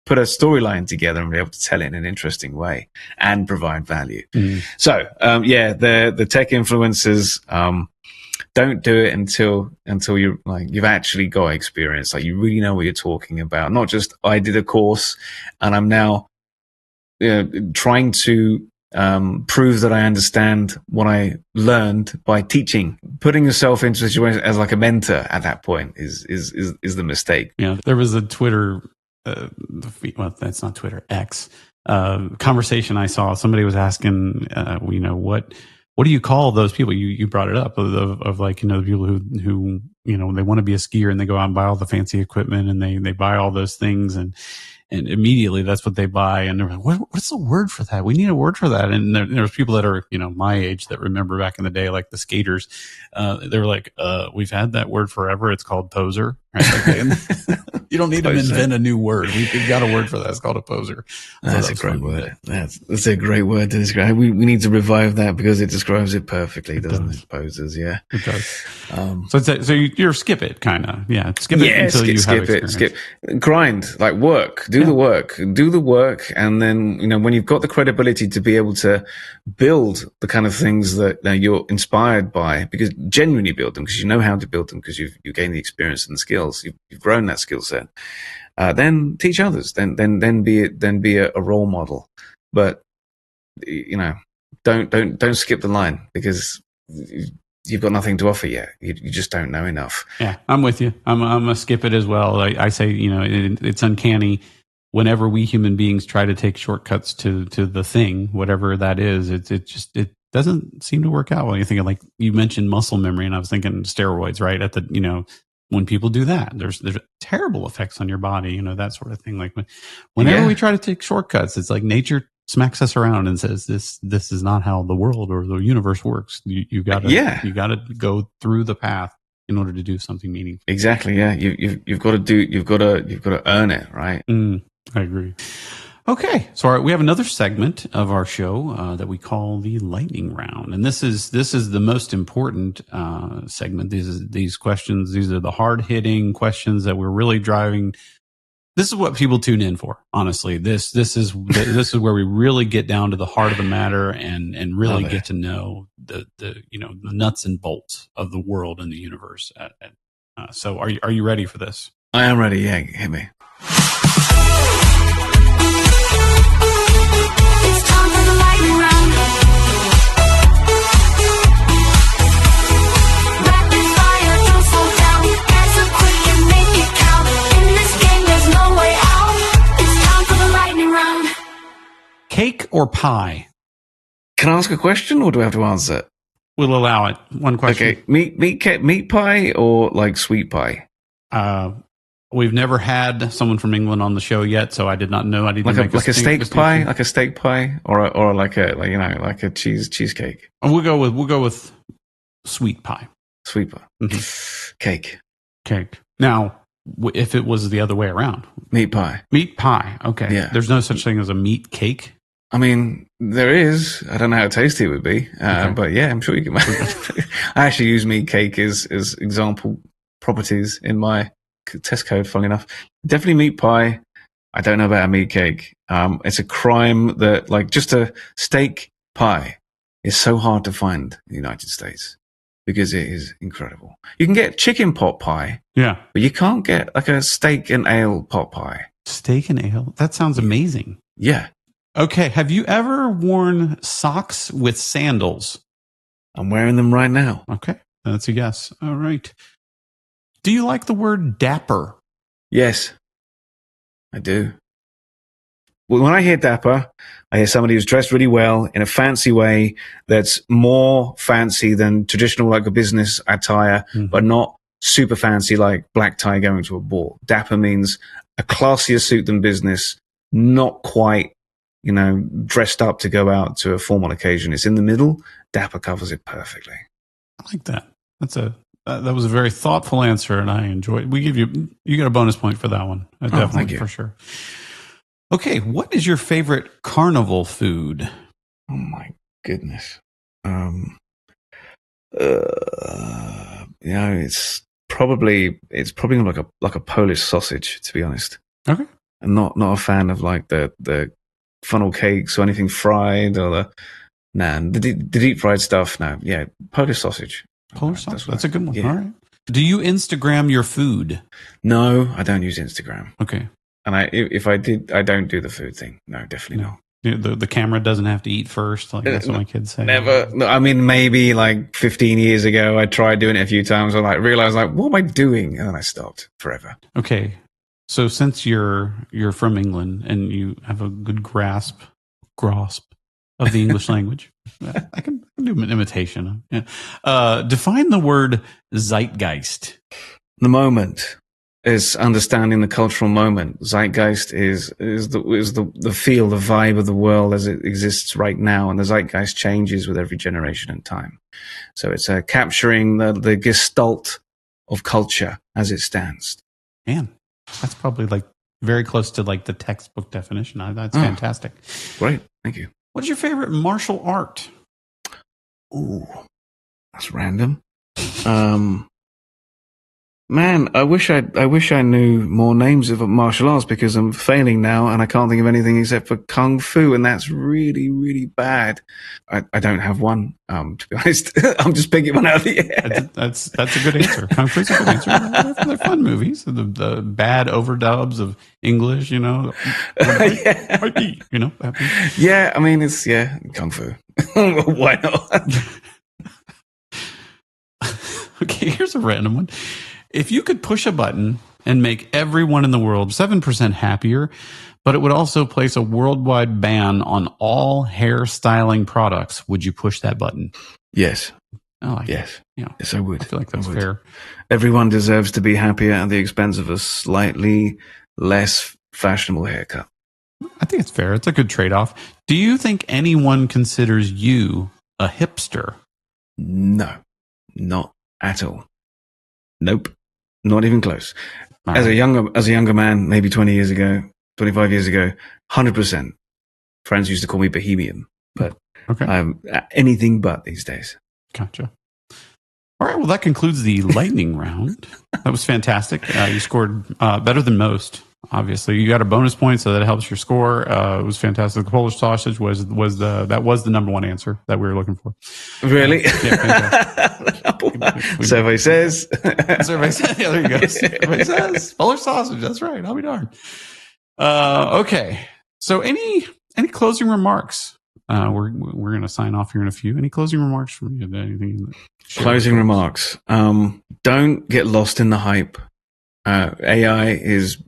Speaker 1: put a storyline together and be able to tell it in an interesting way and provide value. So, the tech influencers, don't do it until you you've actually got experience. Like you really know what you're talking about. Not just I did a course and I'm now trying to prove that I understand what I learned by teaching. Putting yourself into a situation as like a mentor at that point is the mistake.
Speaker 2: Yeah, there was a Twitter. Well, that's not Twitter, X conversation I saw. Somebody was asking, what do you call those people? You brought it up of like, the people who they want to be a skier and they go out and buy all the fancy equipment and they buy all those things and immediately that's what they buy. And they're like, what's the word for that? We need a word for that. And there's people that are, my age that remember back in the day, like the skaters. They're like, we've had that word forever. It's called poser. Right? You don't need to invent a new word. We've got a word for that. It's called a poser.
Speaker 1: That's a great word. That's a great word to describe. We need to revive that because it describes it perfectly, doesn't it? Posers, yeah.
Speaker 2: It does. So you're skip it, kind of. Yeah. Skip it until you have experience.
Speaker 1: Grind, like work. Do the work. And then, when you've got the credibility to be able to build the kind of things that you're inspired by, because genuinely build them, because you know how to build them, because you've gained the experience and the skills. You've grown that skill set. Then teach others. Then be a role model. But don't skip the line because you've got nothing to offer yet. You just don't know enough.
Speaker 2: Yeah, I'm with you. I'm gonna skip it as well. I say, it's uncanny whenever we human beings try to take shortcuts to the thing, whatever that is. It doesn't seem to work out. Well, you're thinking, like you mentioned muscle memory, and I was thinking steroids, right? At the when people do that, there's terrible effects on your body, that sort of thing. Like whenever we try to take shortcuts, it's like nature smacks us around and says, this is not how the world or the universe works. You gotta go through the path in order to do something meaningful.
Speaker 1: Exactly. Yeah. You've got to earn it. Right.
Speaker 2: I agree. Okay, so we have another segment of our show that we call the lightning round, and this is the most important segment. These questions, these are the hard hitting questions that we're really driving. This is what people tune in for. Honestly, this is where we really get down to the heart of the matter and really get to know the nuts and bolts of the world and the universe. So, are you ready for this?
Speaker 1: I am ready. Yeah, hit me.
Speaker 2: Cake or pie?
Speaker 1: Can I ask a question, or do I have to answer it?
Speaker 2: We'll allow it. One question.
Speaker 1: Okay, meat pie or like sweet pie?
Speaker 2: We've never had someone from England on the show yet, so I did not know. I didn't make
Speaker 1: a steak pie, like a steak pie, or like a cheesecake.
Speaker 2: We'll go with sweet pie.
Speaker 1: Sweet pie.
Speaker 2: Mm-hmm.
Speaker 1: Cake.
Speaker 2: Now, if it was the other way around,
Speaker 1: meat pie.
Speaker 2: Meat pie. Okay.
Speaker 1: Yeah.
Speaker 2: There's no such thing as a meat cake.
Speaker 1: I mean, there is. I don't know how tasty it would be, but yeah, I'm sure you can. I actually use meat cake as example properties in my test code. Funnily enough, definitely meat pie. I don't know about a meat cake. It's a crime that, like, just a steak pie is so hard to find in the United States because it is incredible. You can get chicken pot pie,
Speaker 2: yeah,
Speaker 1: but you can't get like a steak and ale pot pie.
Speaker 2: Steak and ale? That sounds amazing.
Speaker 1: Yeah.
Speaker 2: Okay. Have you ever worn socks with sandals?
Speaker 1: I'm wearing them right now.
Speaker 2: Okay. That's a yes. All right. Do you like the word dapper?
Speaker 1: Yes, I do. Well, when I hear dapper, I hear somebody who's dressed really well in a fancy way that's more fancy than traditional, like a business attire, but not super fancy like black tie going to a ball. Dapper means a classier suit than business, not quite, dressed up to go out to a formal occasion. It's in the middle. Dapper covers it perfectly.
Speaker 2: I like that. That was a very thoughtful answer, and I enjoyed. You get a bonus point for that one. Definitely,
Speaker 1: thank you.
Speaker 2: For sure. Okay, what is your favorite carnival food?
Speaker 1: Oh my goodness. It's probably like a Polish sausage, to be honest.
Speaker 2: Okay.
Speaker 1: I'm not a fan of like the funnel cakes or anything fried or the deep fried stuff. No, yeah, Polish sausage.
Speaker 2: Polish sausage. That's a good one. Yeah. All right. Do you Instagram your food?
Speaker 1: No, I don't use Instagram.
Speaker 2: Okay.
Speaker 1: And if I did, I don't do the food thing. No, definitely not.
Speaker 2: The camera doesn't have to eat first. Like that's what my kids say.
Speaker 1: Never. I mean, maybe like 15 years ago, I tried doing it a few times. I realized what am I doing? And then I stopped forever.
Speaker 2: Okay. So since you're from England and you have a good grasp of the English language, I can do an imitation. Yeah. Define the word zeitgeist.
Speaker 1: The moment is understanding the cultural moment. Zeitgeist is the feel, the vibe of the world as it exists right now, and the zeitgeist changes with every generation and time. So it's capturing the gestalt of culture as it stands.
Speaker 2: Man, that's probably like very close to like the textbook definition. That's fantastic.
Speaker 1: Great, thank you.
Speaker 2: What's your favorite martial art?
Speaker 1: Ooh, that's random. Man, I wish I knew more names of martial arts because I'm failing now and I can't think of anything except for Kung Fu, and that's really, really bad. I don't have one, to be honest. I'm just picking one out of the air.
Speaker 2: That's a good answer. Kung Fu's a good answer. They're fun movies. The bad overdubs of English,
Speaker 1: Yeah.
Speaker 2: Happens.
Speaker 1: Yeah, I mean, it's Kung Fu. Why not?
Speaker 2: Okay, here's a random one. If you could push a button and make everyone in the world 7% happier, but it would also place a worldwide ban on all hair styling products, would you push that button?
Speaker 1: Yes.
Speaker 2: Yes. Yeah.
Speaker 1: Yes, I would.
Speaker 2: I feel like that's fair.
Speaker 1: Everyone deserves to be happier at the expense of a slightly less fashionable haircut.
Speaker 2: I think it's fair. It's a good trade-off. Do you think anyone considers you a hipster?
Speaker 1: No, not at all. Nope. Not even close.
Speaker 2: All
Speaker 1: as
Speaker 2: right.
Speaker 1: a younger man, maybe 20 years ago, 25 years ago, 100%. Friends used to call me Bohemian, but
Speaker 2: Okay.
Speaker 1: I'm anything but these days.
Speaker 2: Gotcha. All right. Well, that concludes the lightning round. That was fantastic. You scored better than most. Obviously, you got a bonus point, so that helps your score. It was fantastic. The Polish sausage was the number one answer that we were looking for.
Speaker 1: Really?
Speaker 2: Yeah,
Speaker 1: Survey says.
Speaker 2: Survey says. Yeah, there you go. Survey says Polish sausage. That's right. I'll be darned. Okay. So, any closing remarks? We're going to sign off here in a few. Any closing remarks from you? Anything?
Speaker 1: Closing remarks. Don't get lost in the hype. AI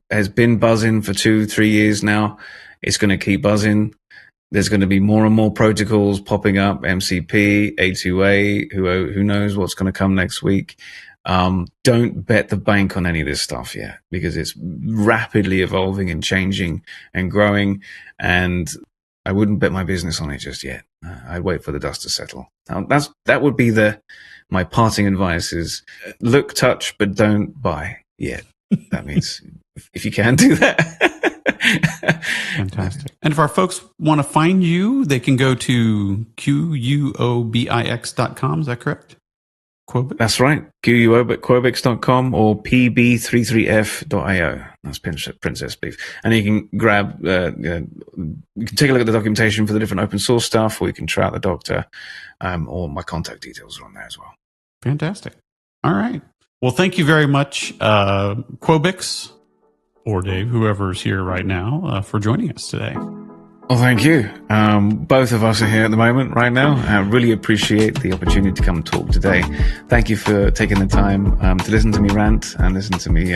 Speaker 1: has been buzzing for 2-3 years now. It's going to keep buzzing. There's going to be more and more protocols popping up. MCP, A2A. Who knows what's going to come next week? Don't bet the bank on any of this stuff yet because it's rapidly evolving and changing and growing. And I wouldn't bet my business on it just yet. I'd wait for the dust to settle. That would be my parting advice: is look, touch, but don't buy yet. That means if you can do that.
Speaker 2: Fantastic. And if our folks want to find you, they can go to quobix.com. Is that correct? Quobix?
Speaker 1: That's right. quobix.com or pb33f.io. That's Princess Beef. And you can grab, you can take a look at the documentation for the different open source stuff, or you can try out the doctor, or my contact details are on there as well.
Speaker 2: Fantastic. All right. Well, thank you very much, Quobix, or Dave, whoever's here right now, for joining us today.
Speaker 1: Well, thank you. Both of us are here at the moment right now. I really appreciate the opportunity to come and talk today. Thank you for taking the time to listen to me rant and listen to me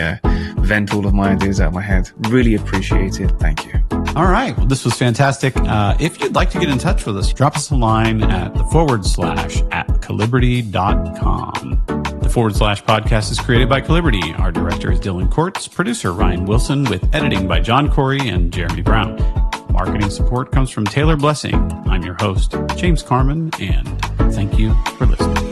Speaker 1: vent all of my ideas out of my head. Really appreciate it. Thank you.
Speaker 2: All right. Well, this was fantastic. If you'd like to get in touch with us, drop us a line at /@calibrity.com. The / podcast is created by Calibrity. Our director is Dylan Courts, producer Ryan Wilson, with editing by John Corey and Jeremy Brown. Marketing support comes from Taylor Blessing. I'm your host, James Carman, and thank you for listening.